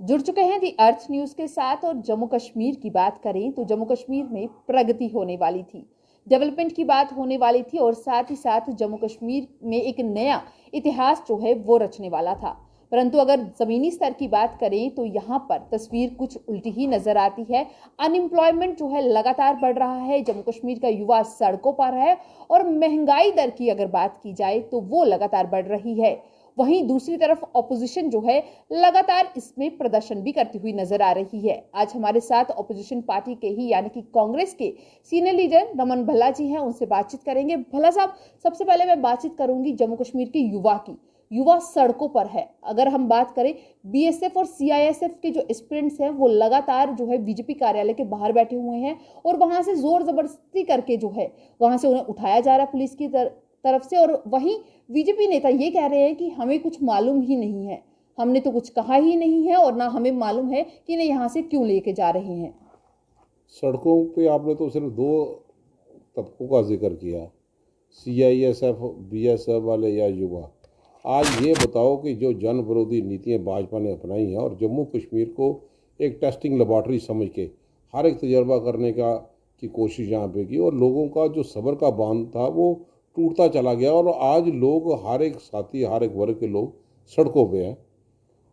जुड़ चुके हैं दी अर्थ न्यूज के साथ। और जम्मू कश्मीर की बात करें तो जम्मू कश्मीर में प्रगति होने वाली थी, डेवलपमेंट की बात होने वाली थी और साथ ही साथ जम्मू कश्मीर में एक नया इतिहास जो है वो रचने वाला था। परंतु अगर जमीनी स्तर की बात करें तो यहाँ पर तस्वीर कुछ उल्टी ही नजर आती है। अनएम्प्लॉयमेंट जो है लगातार बढ़ रहा है, जम्मू कश्मीर का युवा सड़कों पर है और महंगाई दर की अगर बात की जाए तो वो लगातार बढ़ रही है। वहीं दूसरी तरफ ऑपोजिशन जो है लगातार इसमें प्रदर्शन भी करती हुई नजर आ रही है। आज हमारे साथ ऑपोजिशन पार्टी के ही यानी कि कांग्रेस के सीनियर लीडर रमन भल्ला जी हैं, उनसे बातचीत करेंगे। भल्ला साहब, सबसे पहले मैं बातचीत करूंगी जम्मू कश्मीर के युवा की। युवा सड़कों पर है। अगर हम बात करें बीएसएफ और सीआईएसएफ के जो एस्पिरेंट्स हैं वो लगातार जो है बीजेपी कार्यालय के बाहर बैठे हुए हैं और वहां से जोर जबरदस्ती करके जो है वहां से उन्हें उठाया जा रहा है पुलिस की तरफ से। और वहीं बीजेपी नेता ये कह रहे हैं कि हमें कुछ मालूम ही नहीं है, हमने तो कुछ कहा ही नहीं है और ना हमें मालूम है कि इन्हें यहाँ से क्यों लेके जा रहे हैं। सड़कों पे आपने तो सिर्फ दो तबकों का जिक्र किया, सीआईएसएफ बीएसएफ वाले या युवा। आज ये बताओ कि जो जन विरोधी नीतियाँ भाजपा ने अपनाई हैं और जम्मू कश्मीर को एक टेस्टिंग लेबॉर्ट्री समझ के हर एक तजर्बा करने की कोशिश यहाँ पे की और लोगों का जो सब्र का बांध था वो टूटता चला गया और आज लोग हर एक साथी हर एक वर्ग के लोग सड़कों पे हैं।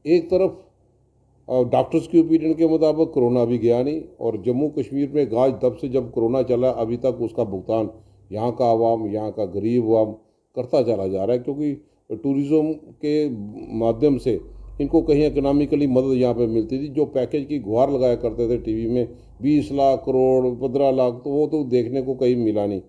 एक तरफ डॉक्टर्स की ओपिनियन के मुताबिक कोरोना भी गया नहीं और जम्मू कश्मीर में गाज तब से जब कोरोना चला अभी तक उसका भुगतान यहाँ का आवाम, यहाँ का गरीब आवाम करता चला जा रहा है, क्योंकि टूरिज़्म के माध्यम से इनको कहीं इकोनॉमिकली मदद यहाँ पे मिलती थी। जो पैकेज की गुहार लगाया करते थे टीवी में 20 लाख करोड़ 15 लाख, तो वो तो देखने को कहीं मिला नहीं।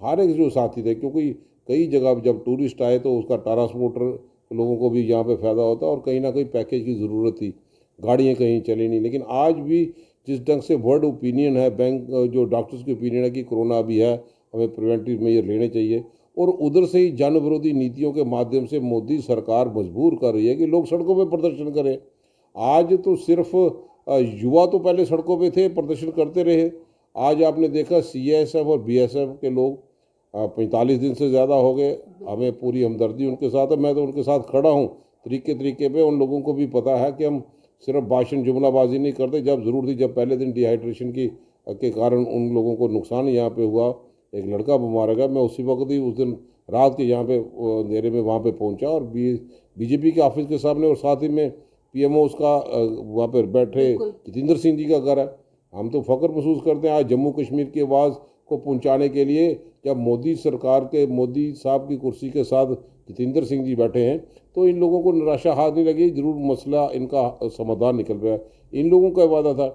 हर एक जो साथी थे, क्योंकि कई जगह जब टूरिस्ट आए तो उसका ट्रांसपोर्टर लोगों को भी यहाँ पे फ़ायदा होता और कहीं ना कहीं पैकेज की ज़रूरत थी, गाड़ियाँ कहीं चली नहीं। लेकिन आज भी जिस ढंग से वर्ल्ड ओपिनियन है, बैंक जो डॉक्टर्स की ओपिनियन है कि कोरोना अभी है, हमें प्रिवेंटिव मेजर लेने चाहिए, और उधर से ही जन विरोधी नीतियों के माध्यम से मोदी सरकार मजबूर कर रही है कि लोग सड़कों पर प्रदर्शन करें। आज तो सिर्फ युवा तो पहले सड़कों पे थे, प्रदर्शन करते रहे। आज आपने देखा सीएसएफ और बीएसएफ के लोग 45 दिन से ज़्यादा हो गए, हमें पूरी हमदर्दी उनके साथ है। मैं तो उनके साथ खड़ा हूँ तरीके पे। उन लोगों को भी पता है कि हम सिर्फ भाषण जुमलाबाजी नहीं करते। जब ज़रूरत थी, जब पहले दिन डिहाइड्रेशन के कारण उन लोगों को नुकसान यहाँ पे हुआ, एक लड़का बीमार हो गया, मैं उसी वक्त ही उस दिन रात के यहाँ पे अंधेरे में वहाँ पे पहुँचा और बीजेपी के ऑफिस के सामने और साथ ही में पीएमओ उसका वहाँ पर बैठे जितेंद्र सिंह जी का घर है। हम तो फ़ख्र महसूस करते हैं आज जम्मू कश्मीर की आवाज़ को पहुँचाने के लिए। जब मोदी सरकार के मोदी साहब की कुर्सी के साथ जितेंद्र सिंह जी बैठे हैं तो इन लोगों को निराशा हाथ नहीं लगी, जरूर मसला इनका समाधान निकल गया। इन लोगों का वादा था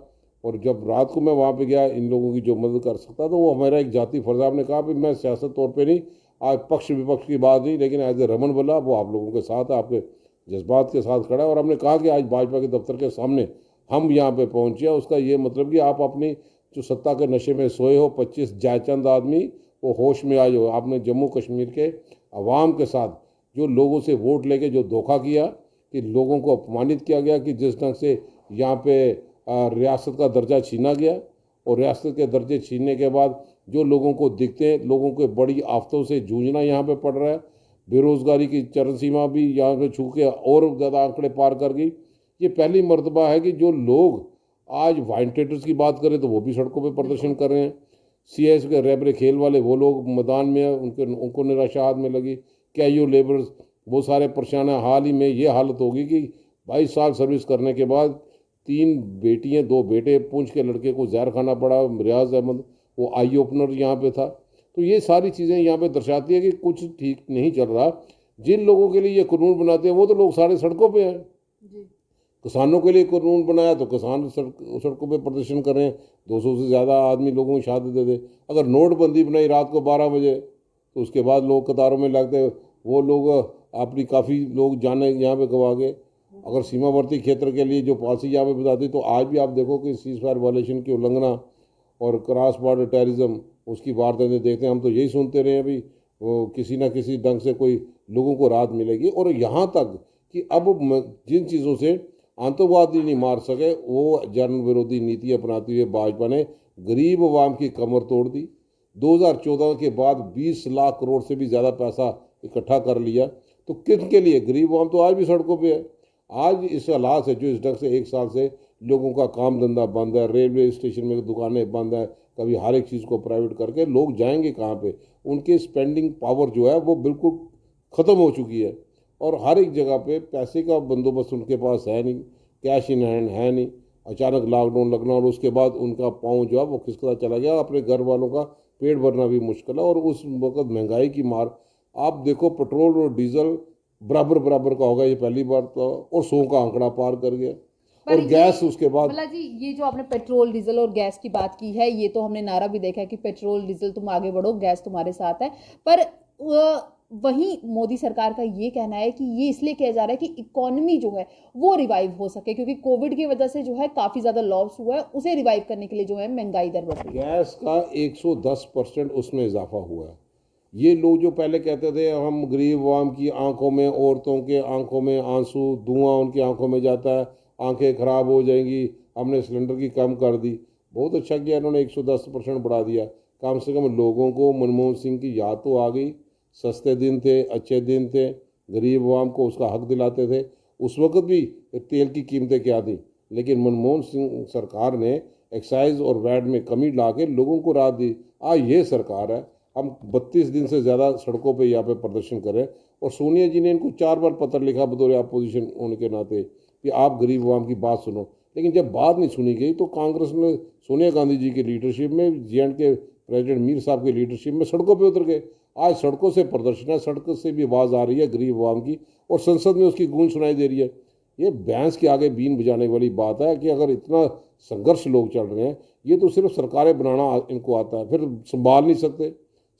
और जब रात को मैं वहाँ पे गया इन लोगों की जो मदद कर सकता तो वो हमारा एक जाति फर्ज। आपने कहा कि मैं सियासत तौर पे नहीं, आज पक्ष विपक्ष की बात नहीं, लेकिन एज ए रमन भल्ला वो आप लोगों के साथ, आपके जज्बात के साथ खड़ा है। और हमने कहा कि आज भाजपा के दफ्तर के सामने हम यहाँ पे पहुँचे, उसका ये मतलब कि आप अपनी जो सत्ता के नशे में सोए हो, 25 जायचंद आदमी वो होश में आए हो। आपने जम्मू कश्मीर के अवाम के साथ जो लोगों से वोट लेके जो धोखा किया, कि लोगों को अपमानित किया गया, कि जिस ढंग से यहाँ पे रियासत का दर्जा छीना गया और रियासत के दर्जे छीनने के बाद जो लोगों को दिखते हैं, लोगों को बड़ी आफतों से जूझना यहाँ पे पड़ रहा है। बेरोज़गारी की चरम सीमा भी यहाँ पे छू के और ज़्यादा आंकड़े पार कर गई। ये पहली मर्तबा है कि जो लोग आज वाइन ट्रेडर्स की बात करें तो वो भी सड़कों पे प्रदर्शन कर रहे हैं। सीएस के रैबरे खेल वाले वो लोग मैदान में उनको निराशा हाथ में लगी। कैयू लेबर्स वो सारे परेशान हैं। हाल ही में ये हालत होगी कि 22 साल सर्विस करने के बाद 3 बेटियां 2 बेटे, पूंछ के लड़के को जहर खाना पड़ा। रियाज अहमद वो आई ओपनर यहाँ पे था। तो ये सारी चीज़ें यहाँ पे दर्शाती है कि कुछ ठीक नहीं चल रहा। जिन लोगों के लिए ये कानून बनाते हैं वो तो लोग सारे सड़कों पे हैं। किसानों के लिए कानून बनाया तो किसान सड़कों पे प्रदर्शन कर रहे हैं। 200 से ज़्यादा आदमी लोगों को शहादत दे दे। अगर नोटबंदी बनाई रात को 12 बजे तो उसके बाद लोग कतारों में लगते, वो लोग अपनी काफ़ी लोग जाने यहाँ पे गवा गए। अगर सीमावर्ती क्षेत्र के लिए जो पॉलिसी यहाँ पे बताती, तो आज भी आप देखो कि सीज फायर वायलेशन की उल्लंघना और क्रॉस बॉर्डर टेररिज्म उसकी वारदातें देखते हैं। हम तो यही सुनते रहे अभी वो किसी ना किसी ढंग से कोई लोगों को राहत मिलेगी। और यहाँ तक कि अब जिन चीज़ों से आतंकवादी नहीं मार सके वो जन विरोधी नीति अपनाती हुए भाजपा ने गरीब आवाम की कमर तोड़ दी। 2014 के बाद 20 लाख करोड़ से भी ज़्यादा पैसा इकट्ठा कर लिया। तो किन के लिए? गरीब आवाम तो आज भी सड़कों पे है। आज इस हालात से जो इस ढंग से 1 साल से लोगों का काम धंधा बंद है, रेलवे स्टेशन में दुकानें बंद है, कभी हर एक चीज़ को प्राइवेट करके लोग जाएंगे कहाँ पे? उनके स्पेंडिंग पावर जो है वो बिल्कुल ख़त्म हो चुकी है। और हर एक जगह पे पैसे का बंदोबस्त उनके पास है नहीं, कैश इन हैंड है नहीं। अचानक लॉकडाउन लगना और उसके बाद उनका पाँव जो है वो खिसकता चला गया, अपने घर वालों का पेट भरना भी मुश्किल है। और उस वक्त महंगाई की मार आप देखो, पेट्रोल और डीजल बराबर बराबर का होगा, ये पहली बार तो, और 100 का आंकड़ा पार कर गया। पर और ये गैस उसके बाद, भला जी, ये जो आपने पेट्रोल डीजल और गैस की बात की है, ये तो हमने नारा भी देखा है कि पेट्रोल डीजल तुम आगे बढ़ो, गैस तुम्हारे साथ है। पर वहीं मोदी सरकार का ये कहना है कि ये इसलिए किया जा रहा है कि इकोनॉमी जो है वो रिवाइव हो सके, क्योंकि कोविड की वजह से जो है काफी ज्यादा लॉस हुआ है, उसे रिवाइव करने के लिए जो है महंगाई दर बढ़ रही है। गैस का 110% उसमें इजाफा हुआ है। ये लोग जो पहले कहते थे हम गरीब आवाम की आंखों में, औरतों के आंखों में आंसू, धुआं उनकी आंखों में जाता है, आंखें खराब हो जाएंगी, हमने सिलेंडर की कम कर दी। बहुत अच्छा किया इन्होंने, 110% बढ़ा दिया। कम से कम लोगों को मनमोहन सिंह की याद तो आ गई। सस्ते दिन थे, अच्छे दिन थे, गरीब आवाम को उसका हक दिलाते थे। उस वक्त भी तेल की कीमतें क्या थी, लेकिन मनमोहन सिंह सरकार ने एक्साइज और वैट में कमी ला के लोगों को राहत दी। आज ये सरकार है, हम 32 दिन से ज़्यादा सड़कों पे यहाँ पे प्रदर्शन करें, और सोनिया जी ने इनको 4 बार पत्र लिखा बतौर अपोजिशन होने के नाते कि आप गरीब आवाम की बात सुनो। लेकिन जब बात नहीं सुनी गई तो कांग्रेस ने सोनिया गांधी जी की लीडरशिप में, जे के प्रेसिडेंट मीर साहब की लीडरशिप में सड़कों पे उतर गए। आज सड़कों से प्रदर्शन है, सड़कों से भी आवाज़ आ रही है गरीब आवाम की, और संसद में उसकी गूंज सुनाई दे रही है। ये भैंस के आगे बीन बजाने वाली बात है कि अगर इतना संघर्ष लोग चल रहे हैं, ये तो सिर्फ सरकारें बनाना इनको आता है, फिर संभाल नहीं सकते।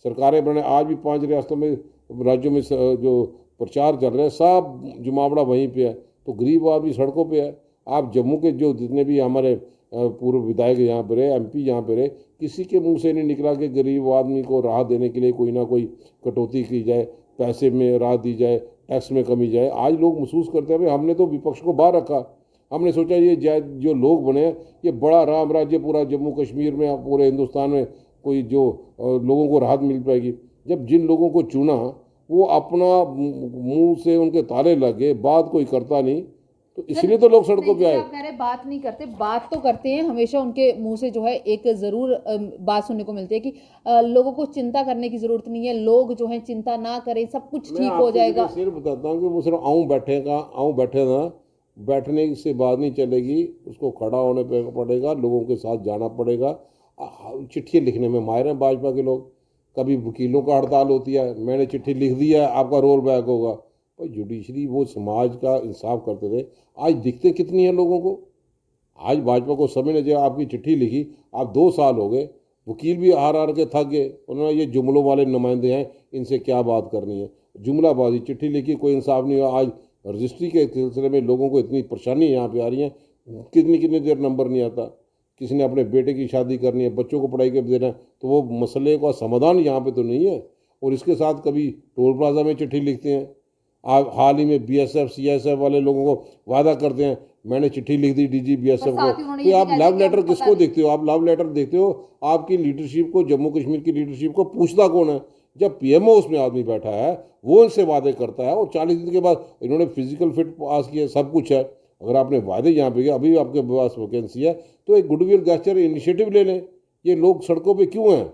सरकारें बनाने, आज भी 5 रियासतों में, राज्यों में जो प्रचार चल रहे हैं, सब जुमावड़ा वहीं पे है, तो गरीब आदमी सड़कों पे है। आप जम्मू के जो जितने भी हमारे पूर्व विधायक यहाँ पे रहे, एमपी यहाँ पे रहे, किसी के मुंह से नहीं निकला कि गरीब आदमी को राहत देने के लिए कोई ना कोई कटौती की जाए, पैसे में राहत दी जाए, टैक्स में कमी जाए। आज लोग महसूस करते हैं भाई हमने तो विपक्ष को बाहर रखा, हमने सोचा ये जो लोग बने ये बड़ा राम राज्य पूरा जम्मू कश्मीर में, पूरे हिंदुस्तान में कोई जो लोगों को राहत मिल पाएगी। जब जिन लोगों को चुना वो अपना मुंह से उनके ताले लगे, बात कोई करता नहीं, तो इसलिए तो लोग सड़कों पे आए। आप कह रहे बात नहीं करते, बात तो करते हैं। हमेशा उनके मुंह से जो है एक जरूर बात सुनने को मिलती है कि लोगों को चिंता करने की जरूरत नहीं है, लोग जो है चिंता ना करें, सब कुछ ठीक हो जाएगा। सिर्फ बताता हूँ कि वो सिर्फ आऊँ बैठे ना, बैठने से बात नहीं चलेगी, उसको खड़ा होने पड़ेगा, लोगों के साथ जाना पड़ेगा। चिट्ठी लिखने में माहिर हैं भाजपा के लोग। कभी वकीलों का हड़ताल होती है, मैंने चिट्ठी लिख दी है, आपका रोल बैक होगा। भाई जुडिशरी वो समाज का इंसाफ करते थे, आज दिखते कितनी है लोगों को। आज भाजपा को समझ नहीं, आपकी चिट्ठी लिखी, आप 2 साल हो गए, वकील भी हार के थक गए, उन्होंने ये जुमलों वाले नुमाइंदे हैं, इनसे क्या बात करनी है, जुमलाबाजी। चिट्ठी लिखी, कोई इंसाफ नहीं हुआ। आज रजिस्ट्री के सिलसिले में लोगों को इतनी परेशानी यहाँ पे आ रही है, कितनी कितनी देर नंबर नहीं आता। किसी ने अपने बेटे की शादी करनी है, बच्चों को पढ़ाई के देना है, तो वो मसले का समाधान यहाँ पे तो नहीं है। और इसके साथ कभी टोल प्लाजा में चिट्ठी लिखते हैं। आप हाल ही में बीएसएफ सीएसएफ वाले लोगों को वादा करते हैं, मैंने चिट्ठी लिख दी डीजी बीएसएफ को, तो आप लव लेटर किसको देखते हो? आप लव लेटर देखते हो आपकी लीडरशिप को, जम्मू कश्मीर की लीडरशिप को पूछता कौन है? जब पीएमओ उसमें आदमी बैठा है वो इनसे वादे करता है, और 40 दिन के बाद इन्होंने फिजिकल फिट पास किया, सब कुछ है। अगर आपने वादे यहाँ पे किया, अभी आपके पास वैकेंसी है, तो एक गुडविल गेस्चर इनिशिएटिव ले लें। ये लोग सड़कों पे क्यों हैं?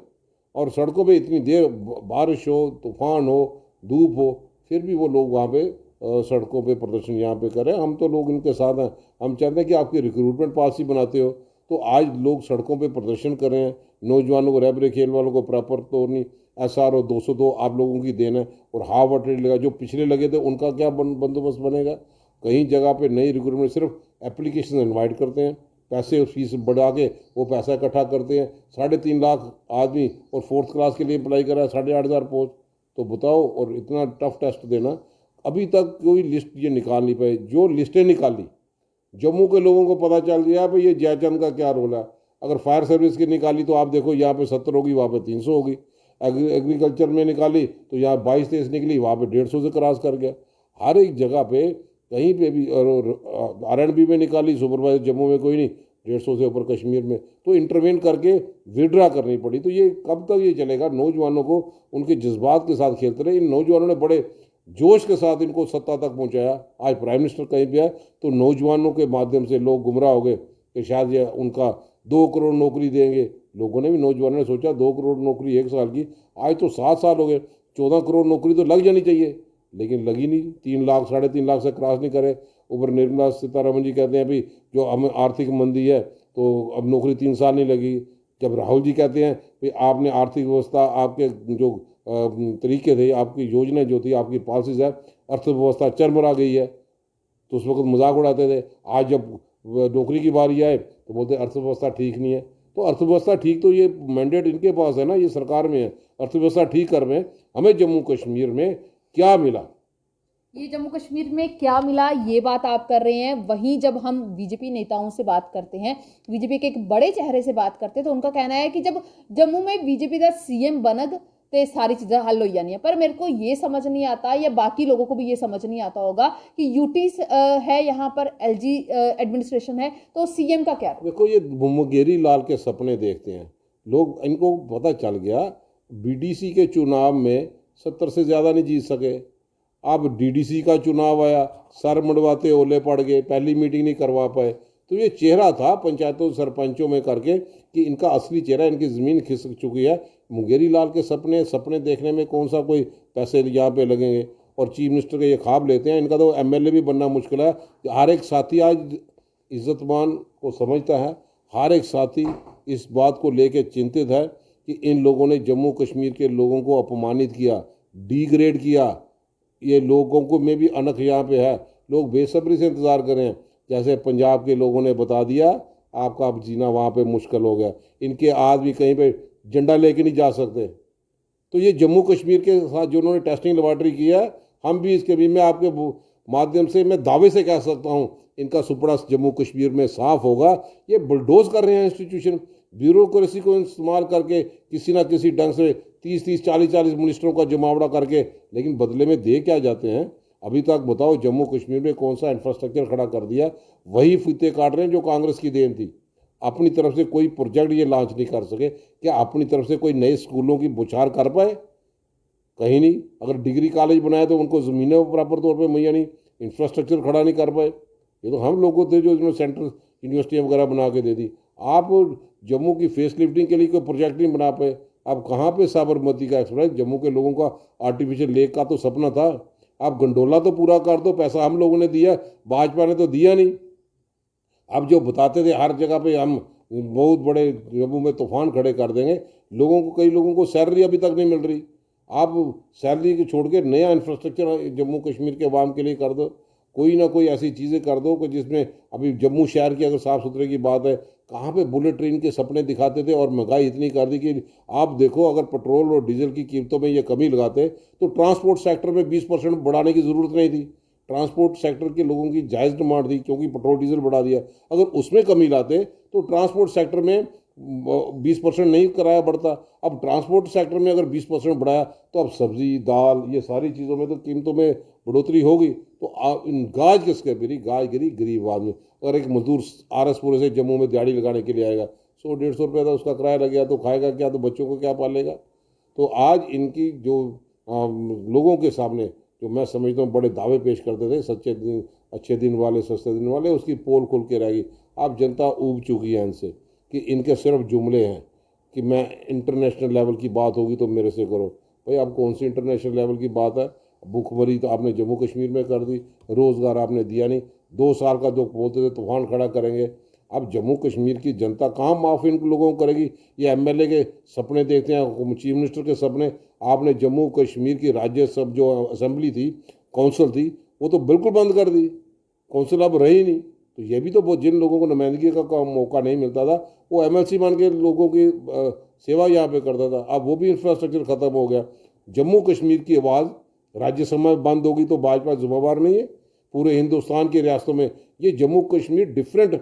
और सड़कों पे इतनी देर, बारिश हो, तूफान हो, धूप हो, फिर भी वो लोग वहाँ पे सड़कों पे प्रदर्शन यहाँ पे करें। हम तो लोग इनके साथ हैं। हम चाहते हैं कि आपकी रिक्रूटमेंट पॉलिसी बनाते हो तो आज लोग सड़कों पे प्रदर्शन कर रहे हैं। नौजवानों को, रैबरे खेल वालों को प्रॉपर तो नहीं, SR और 202 आप लोगों की देन है, और हाफ वाटर लगा जो पिछले लगे थे उनका क्या बंदोबस्त बनेगा? कहीं जगह पे नई रिक्रूटमेंट सिर्फ एप्लीकेशन इन्वाइट करते हैं, पैसे और फीस बढ़ा के वो पैसा इकट्ठा करते हैं। 3.5 लाख आदमी और 4th क्लास के लिए अप्लाई कर रहा है, 8,500 पोस्ट। तो बताओ, और इतना टफ टेस्ट देना, अभी तक कोई लिस्ट ये निकाल नहीं पाए। जो लिस्टें निकाली, जम्मू के लोगों को पता चल गया भाई ये जयचंद का क्या रोल है। अगर फायर सर्विस की निकाली तो आप देखो यहाँ पे 70 होगी, वहाँ पे 300 होगी। एग्रीकल्चर में निकाली तो यहाँ 22-23 निकली, वहाँ पे 150 से क्रॉस कर गया। हर एक जगह पे कहीं पे भी, और RNB में निकाली, सुपरवाइजर जम्मू में कोई नहीं, 150 से ऊपर कश्मीर में, तो इंटरवेन करके विड्रा करनी पड़ी। तो ये कब तक ये चलेगा? नौजवानों को उनके जज्बात के साथ खेलते रहे। इन नौजवानों ने बड़े जोश के साथ इनको सत्ता तक पहुंचाया। आज प्राइम मिनिस्टर कहीं भी है तो नौजवानों के माध्यम से लोग गुमराह हो गए कि शायद ये उनका 2 करोड़ नौकरी देंगे। लोगों ने भी, नौजवानों ने सोचा 2 करोड़ नौकरी 1 साल की, आज तो 7 साल हो गए, 14 करोड़ नौकरी तो लग जानी चाहिए, लेकिन लगी नहीं। 3 लाख 3.5 लाख से क्रॉस नहीं करे। ऊपर निर्मला सीतारमण जी कहते हैं भी जो हमें आर्थिक मंदी है तो अब नौकरी 3 साल नहीं लगी। जब राहुल जी कहते हैं कि आपने आर्थिक व्यवस्था, आपके जो तरीके थे, आपकी योजनाएं जो थी, आपकी पॉलिसीज है, अर्थव्यवस्था चरमरा गई है, तो उस वक्त मजाक उड़ाते थे। आज जब नौकरी की बारी आए तो बोलते अर्थव्यवस्था ठीक नहीं है। तो अर्थव्यवस्था ठीक, तो ये मैंडेट इनके पास है ना, ये सरकार में है, अर्थव्यवस्था ठीक कर में। हमें जम्मू कश्मीर में क्या मिला? ये जम्मू कश्मीर में क्या मिला, ये बात आप कर रहे हैं। वहीं जब हम बीजेपी नेताओं से बात करते हैं, बीजेपी के एक बड़े चेहरे से बात करते हैं, तो उनका कहना है कि जब जम्मू में बीजेपी का सीएम बनग तो सारी चीज़ें हल हो जानी है। पर मेरे को ये समझ नहीं आता, या बाकी लोगों को भी ये समझ नहीं आता होगा कि यूटी है, यहाँ पर एलजी एडमिनिस्ट्रेशन है, तो सीएम का क्या? देखो, ये मुंगेरी लाल के सपने देखते हैं लोग। इनको पता चल गया बीडीसी के चुनाव में 70 से ज़्यादा नहीं जीत सके। अब डीडीसी का चुनाव आया, सर मुंडवाते ओले पड़ गए, पहली मीटिंग नहीं करवा पाए। तो ये चेहरा था पंचायतों सरपंचों में करके कि इनका असली चेहरा, इनकी ज़मीन खिसक चुकी है। मुंगेरी लाल के सपने देखने में कौन सा कोई पैसे यहाँ पे लगेंगे? और चीफ मिनिस्टर के ये ख्वाब लेते हैं, इनका तो एमएलए भी बनना मुश्किल है। हर एक साथी आज इज्जतमान को समझता है, हर एक साथी इस बात को लेकर चिंतित है कि इन लोगों ने जम्मू कश्मीर के लोगों को अपमानित किया, डिग्रेड किया। ये लोगों को में भी अनख यहाँ पे है, लोग बेसब्री से इंतज़ार कर रहे हैं। जैसे पंजाब के लोगों ने बता दिया आपका अब जीना वहाँ पे मुश्किल हो गया, इनके आज भी कहीं पे झंडा लेके नहीं जा सकते। तो ये जम्मू कश्मीर के साथ जो उन्होंने टेस्टिंग लेबॉर्ट्री किया है, हम भी इसके भी, मैं आपके माध्यम से मैं दावे से कह सकता हूँ इनका सुपड़ा जम्मू कश्मीर में साफ होगा। ये बुलडोज कर रहे हैं इंस्टीट्यूशन, ब्यूरोक्रेसी को इस्तेमाल करके किसी ना किसी ढंग से 30-30 40-40 मिनिस्टरों का जमावड़ा करके, लेकिन बदले में दे क्या जाते हैं? अभी तक बताओ जम्मू कश्मीर में कौन सा इंफ्रास्ट्रक्चर खड़ा कर दिया? वही फीते काट रहे हैं जो कांग्रेस की देन थी। अपनी तरफ से कोई प्रोजेक्ट ये लॉन्च नहीं कर सके। क्या अपनी तरफ से कोई नए स्कूलों की बुछार कर पाए? कहीं नहीं। अगर डिग्री कॉलेज बनाए तो उनको ज़मीनें प्रॉपर तौर पे मुहैया नहीं, इंफ्रास्ट्रक्चर खड़ा नहीं कर पाए। ये तो हम लोगों थे जो इसमें सेंट्रल यूनिवर्सिटियाँ वगैरह बना के दे दी। आप जम्मू की फेस लिफ्टिंग के लिए कोई प्रोजेक्ट नहीं बना पाए। अब कहाँ पे साबरमती का एक्सप्रेस, जम्मू के लोगों का आर्टिफिशियल लेक का तो सपना था, आप गंडोला तो पूरा कर दो। पैसा हम लोगों ने दिया, भाजपा ने तो दिया नहीं। अब जो बताते थे हर जगह पे हम बहुत बड़े जम्मू में तूफान खड़े कर देंगे, लोगों को, कई लोगों को सैलरी अभी तक नहीं मिल रही। आप सैलरी को छोड़ के नया इंफ्रास्ट्रक्चर जम्मू कश्मीर के अवाम के लिए कर दो, कोई ना कोई ऐसी चीज़ें कर दो कि जिसमें, अभी जम्मू शहर की अगर साफ़ सुथरे की बात है, कहाँ पे बुलेट ट्रेन के सपने दिखाते थे और महंगाई इतनी कर दी कि आप देखो अगर पेट्रोल और डीजल की कीमतों में ये कमी लगाते तो ट्रांसपोर्ट सेक्टर में 20% बढ़ाने की ज़रूरत नहीं थी। ट्रांसपोर्ट सेक्टर के लोगों की जायज़ डिमांड थी, क्योंकि पेट्रोल डीजल बढ़ा दिया। अगर उसमें कमी लाते तो ट्रांसपोर्ट सेक्टर में 20% नहीं किराया बढ़ता। अब ट्रांसपोर्ट सेक्टर में अगर 20% बढ़ाया तो अब सब्जी दाल ये सारी चीज़ों में तो कीमतों में बढ़ोतरी होगी। तो गाज किसके गिरी? गाज गिरी गरीब आदमी। अगर एक मजदूर आरएसपुर से जम्मू में दिहाड़ी लगाने के लिए आएगा, 100-150 रुपये का उसका किराया लग गया, तो खाएगा क्या? तो बच्चों को क्या पालेगा? तो आज इनकी जो लोगों के सामने जो मैं समझता हूँ बड़े दावे पेश करते थे, सच्चे दिन, अच्छे दिन वाले, सस्ते दिन वाले, उसकी पोल खुल के रहेगी। अब जनता ऊब चुकी है इनसे कि इनके सिर्फ जुमले हैं कि मैं इंटरनेशनल लेवल की बात होगी तो मेरे से करो। भाई अब कौन सी इंटरनेशनल लेवल की बात है? भूखमरी तो आपने जम्मू कश्मीर में कर दी, रोज़गार आपने दिया नहीं। 2 साल का जो बोलते थे तूफान खड़ा करेंगे, अब जम्मू कश्मीर की जनता कहाँ माफ़ी इन लोगों को करेगी? ये एमएलए के सपने देखते हैं, चीफ मिनिस्टर के सपने। आपने जम्मू कश्मीर की राज्यसभा जो असेंबली थी, काउंसिल थी, वो तो बिल्कुल बंद कर दी। काउंसिल अब रही नहीं। तो ये भी तो जिन लोगों को नुमाइंदगी का मौका नहीं मिलता था, वो एमएलसी मान के लोगों की सेवा यहाँ पे करता था। अब वो भी इंफ्रास्ट्रक्चर ख़त्म हो गया। जम्मू कश्मीर की आवाज़ राज्यसभा में बंद होगी तो भाजपा जिम्मेवार नहीं है। पूरे हिंदुस्तान की रियासतों में ये जम्मू कश्मीर डिफरेंट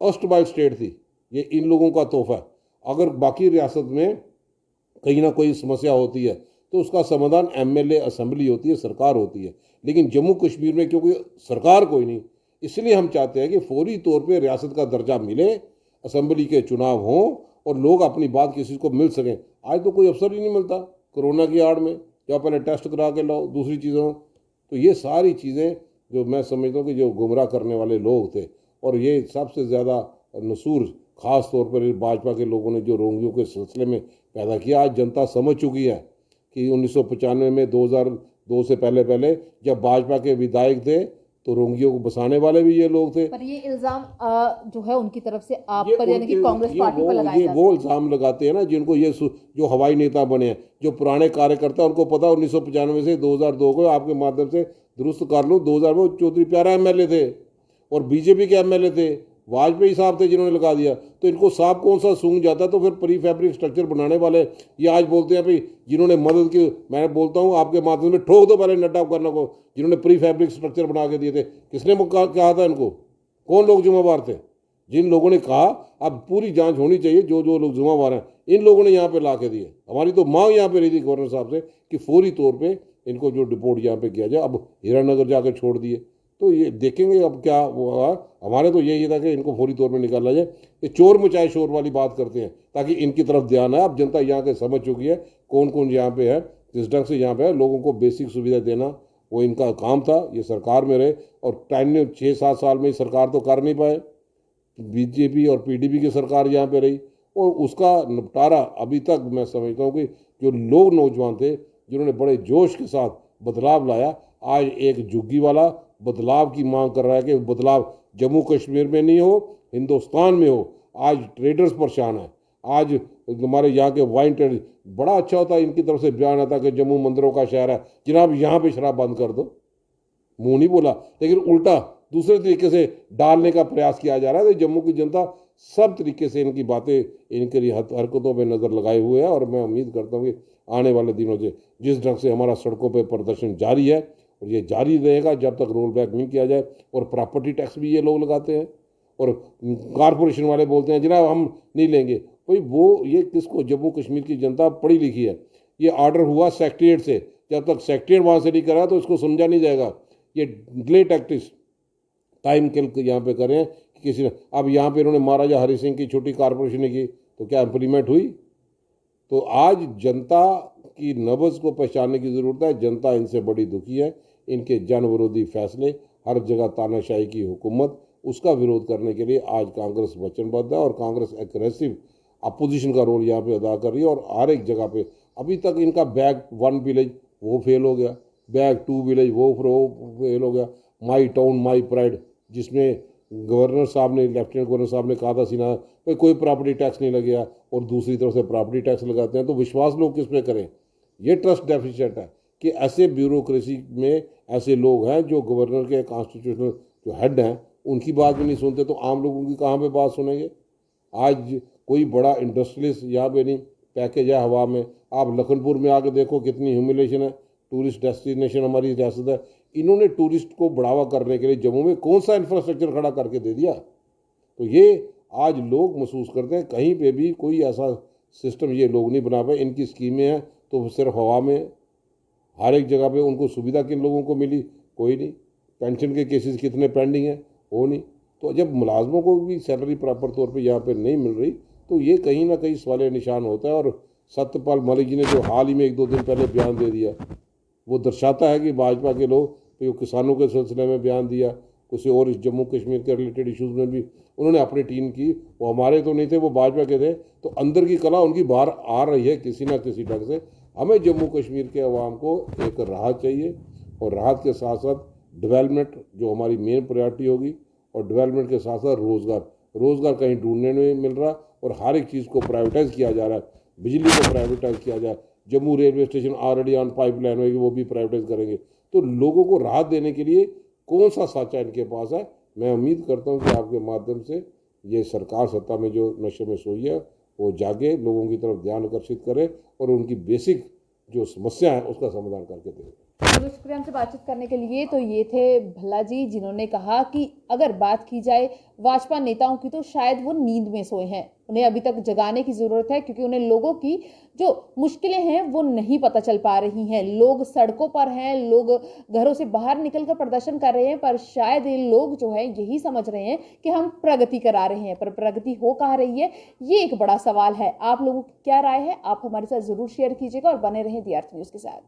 अस्ट स्टेट थी, ये इन लोगों का तोहफा है। अगर बाकी रियासत में कहीं ना कोई समस्या होती है तो उसका समाधान एमएलए, असेंबली होती है, सरकार होती है। लेकिन जम्मू कश्मीर में क्योंकि सरकार कोई नहीं, इसलिए हम चाहते हैं कि फौरी तौर पे रियासत का दर्जा मिले, असेंबली के चुनाव हों और लोग अपनी बात किसी को मिल सकें। आज तो कोई अफसर ही नहीं मिलता। कोरोना की आड़ में जाओ पहले टेस्ट करा के लाओ, दूसरी चीज़ों तो ये सारी चीज़ें जो मैं समझता हूँ कि जो गुमराह करने वाले लोग थे, और ये सबसे ज़्यादा नसूर ख़ास तौर पर भाजपा के लोगों ने जो रोंगियों के सिलसिले में पैदा किया। आज जनता समझ चुकी है कि 1995 में 2002 से पहले पहले जब भाजपा के विधायक थे तो रोंगियों को बसाने वाले भी ये लोग थे। पर ये इल्जाम जो है उनकी तरफ से आप ये पर यानी कि कांग्रेस पार्टी पर लगाए ये जाते वो हैं। इल्जाम लगाते हैं ना जिनको ये जो हवाई नेता बने हैं, जो पुराने कार्यकर्ता, उनको पता 1995 से 2002 को आपके माध्यम से दुरुस्त कर लो, 2000 में चौधरी प्यारा एमएलए थे और बीजेपी के एमएलए थे, वाजपेयी साहब थे जिन्होंने लगा दिया। तो इनको साफ कौन सा सूंघ जाता। तो फिर प्री फैब्रिक स्ट्रक्चर बनाने वाले ये आज बोलते हैं भाई जिन्होंने मदद की, मैं बोलता हूँ आपके माध्यम में ठोक दो पहले नड्डा करना को, जिन्होंने प्री फैब्रिक स्ट्रक्चर बना के दिए थे। किसने कहा था इनको? कौन लोग जिम्मेवार थे? जिन लोगों ने कहा अब पूरी जांच होनी चाहिए, जो जो लोग जिम्मेवार हैं इन लोगों ने यहाँ पे ला के दिए। हमारी तो मांग यहाँ पे रही थी गवर्नर साहब से कि फौरी तौर पे इनको जो डिपोर्ट यहाँ पे किया जाए। अब हीरानगर जाके छोड़ दिए, तो ये देखेंगे अब क्या हुआ। हमारे तो यही था कि इनको फौरी तौर पे निकाला जाए। ये चोर मचाए शोर वाली बात करते हैं ताकि इनकी तरफ ध्यान आए। अब जनता यहाँ के समझ चुकी है कौन कौन यहाँ पे है, जिस ढंग से यहाँ पे है। लोगों को बेसिक सुविधा देना वो इनका काम था। ये सरकार में रहे और 6-7 साल में सरकार तो कर नहीं पाए। बीजेपी और पीडीपी की सरकार यहाँ पे रही और उसका निपटारा अभी तक मैं समझता हूँ कि जो लोग नौजवान थे जिन्होंने बड़े जोश के साथ बदलाव लाया, आज एक झुग्गी वाला बदलाव की मांग कर रहा है कि बदलाव जम्मू कश्मीर में नहीं हो, हिंदुस्तान में हो। आज ट्रेडर्स परेशान है। आज हमारे यहाँ के वाइन ट्रेडर्स, बड़ा अच्छा होता है इनकी तरफ से बयान आता कि जम्मू मंदिरों का शहर है, जनाब यहाँ पे शराब बंद कर दो। मुंह नहीं बोला, लेकिन उल्टा दूसरे तरीके से डालने का प्रयास किया जा रहा है। तो जम्मू की जनता सब तरीके से इनकी बातें, इनके हरकतों पर नज़र लगाए हुए है। और मैं उम्मीद करता हूँ कि आने वाले दिनों से जिस ढंग से हमारा सड़कों पर प्रदर्शन जारी है और ये जारी रहेगा जब तक रोल बैक नहीं किया जाए। और प्रॉपर्टी टैक्स भी ये लोग लगाते हैं और कारपोरेशन वाले बोलते हैं जनाब हम नहीं लेंगे। भाई वो ये किसको? जम्मू कश्मीर की जनता पढ़ी लिखी है। ये ऑर्डर हुआ सेक्रेटेरिएट से, जब तक सेक्रेटेरिएट वहाँ से नहीं करा तो इसको समझा नहीं जाएगा। ये डिले टैक्टिस टाइम किल यहाँ पे करें कि किसी ने, अब यहाँ पे इन्होंने महाराजा हरि सिंह की छोटी कारपोरेशन की तो क्या इम्प्लीमेंट हुई? तो आज जनता की नब्ज़ को पहचानने की ज़रूरत है। जनता इनसे बड़ी दुखी है। इनके जन विरोधी फैसले, हर जगह तानाशाही की हुकूमत, उसका विरोध करने के लिए आज कांग्रेस वचनबद्ध है और कांग्रेस एग्रेसिव अपोजिशन का रोल यहाँ पे अदा कर रही है। और हर एक जगह पे अभी तक इनका बैक 1 विलेज वो फेल हो गया, बैक 2 विलेज वो फेल हो गया, माई टाउन माई प्राइड जिसमें गवर्नर साहब ने, लेफ्टिनेंट गवर्नर साहब ने कहा था सीना कोई प्रॉपर्टी टैक्स नहीं लगेगा और दूसरी तरफ से प्रॉपर्टी टैक्स लगाते हैं। तो विश्वास लोग किस पे करें? ये ट्रस्ट डेफिशिएंट है कि ऐसे ब्यूरोक्रेसी में ऐसे लोग हैं जो गवर्नर के कॉन्स्टिट्यूशनल जो हेड हैं उनकी बात भी नहीं सुनते, तो आम लोगों की कहाँ पे बात सुनेंगे? आज कोई बड़ा इंडस्ट्रियलिस्ट यहाँ पे नहीं, पैकेज है हवा में। आप लखनपुर में आके देखो कितनी ह्यूमिलेशन है। टूरिस्ट डेस्टिनेशन हमारी रियासत है, इन्होंने टूरिस्ट को बढ़ावा करने के लिए जम्मू में कौन सा इंफ्रास्ट्रक्चर खड़ा करके दे दिया? तो ये आज लोग महसूस करते हैं कहीं पे भी कोई ऐसा सिस्टम ये लोग नहीं बना पाए। इनकी स्कीमें हैं तो सिर्फ हवा में। हर एक जगह पे उनको सुविधा किन लोगों को मिली? कोई नहीं। पेंशन के केसेस कितने पेंडिंग हैं? वो नहीं। तो जब मुलाजमों को भी सैलरी प्रॉपर तौर पे यहाँ पे नहीं मिल रही तो ये कहीं ना कहीं सवाल निशान होता है। और सत्यपाल मलिक जी ने जो हाल ही में 1-2 दिन पहले बयान दे दिया वो दर्शाता है कि भाजपा के लोग जो किसानों के सिलसिले में बयान दिया, किसी और इस जम्मू कश्मीर के रिलेटेड इश्यूज़ में भी उन्होंने अपनी टीम की, वो हमारे तो नहीं थे, वो भाजपा के थे। तो अंदर की कला उनकी बाहर आ रही है किसी ना किसी ढंग से। हमें जम्मू कश्मीर के अवाम को एक राहत चाहिए और राहत के साथ साथ डेवलपमेंट जो हमारी मेन प्रायोरिटी होगी, और डेवलपमेंट के साथ साथ रोज़गार कहीं ढूंढने में मिल रहा और हर एक चीज़ को प्राइवेटाइज किया जा रहा है। बिजली को प्राइवेटाइज किया जाए, Jammu railway station already on pipeline होगी वो भी प्राइवेटाइज करेंगे। तो लोगों को राहत देने के लिए कौन सा साचा इनके पास है? मैं उम्मीद करता हूं कि आपके माध्यम से ये सरकार सत्ता में जो नशे में सोई है वो जागे, लोगों की तरफ ध्यान आकर्षित करे और उनकी बेसिक जो समस्या है उसका समाधान करके दे। चलो शुक्रिया हमसे बातचीत करने के लिए। तो ये थे भल्ला जी जिन्होंने कहा कि अगर बात की जाए भाजपा नेताओं की तो शायद वो नींद में सोए हैं, उन्हें अभी तक जगाने की जरूरत है क्योंकि उन्हें लोगों की जो मुश्किलें हैं वो नहीं पता चल पा रही हैं। लोग सड़कों पर हैं, लोग घरों से बाहर निकलकर प्रदर्शन कर रहे हैं, पर शायद ये लोग जो है यही समझ रहे हैं कि हम प्रगति करा रहे हैं, पर प्रगति हो कहाँ रही है ये एक बड़ा सवाल है। आप लोगों की क्या राय है? आप हमारे साथ जरूर शेयर कीजिएगा और बने रहें दी अर्थ न्यूज़ के साथ।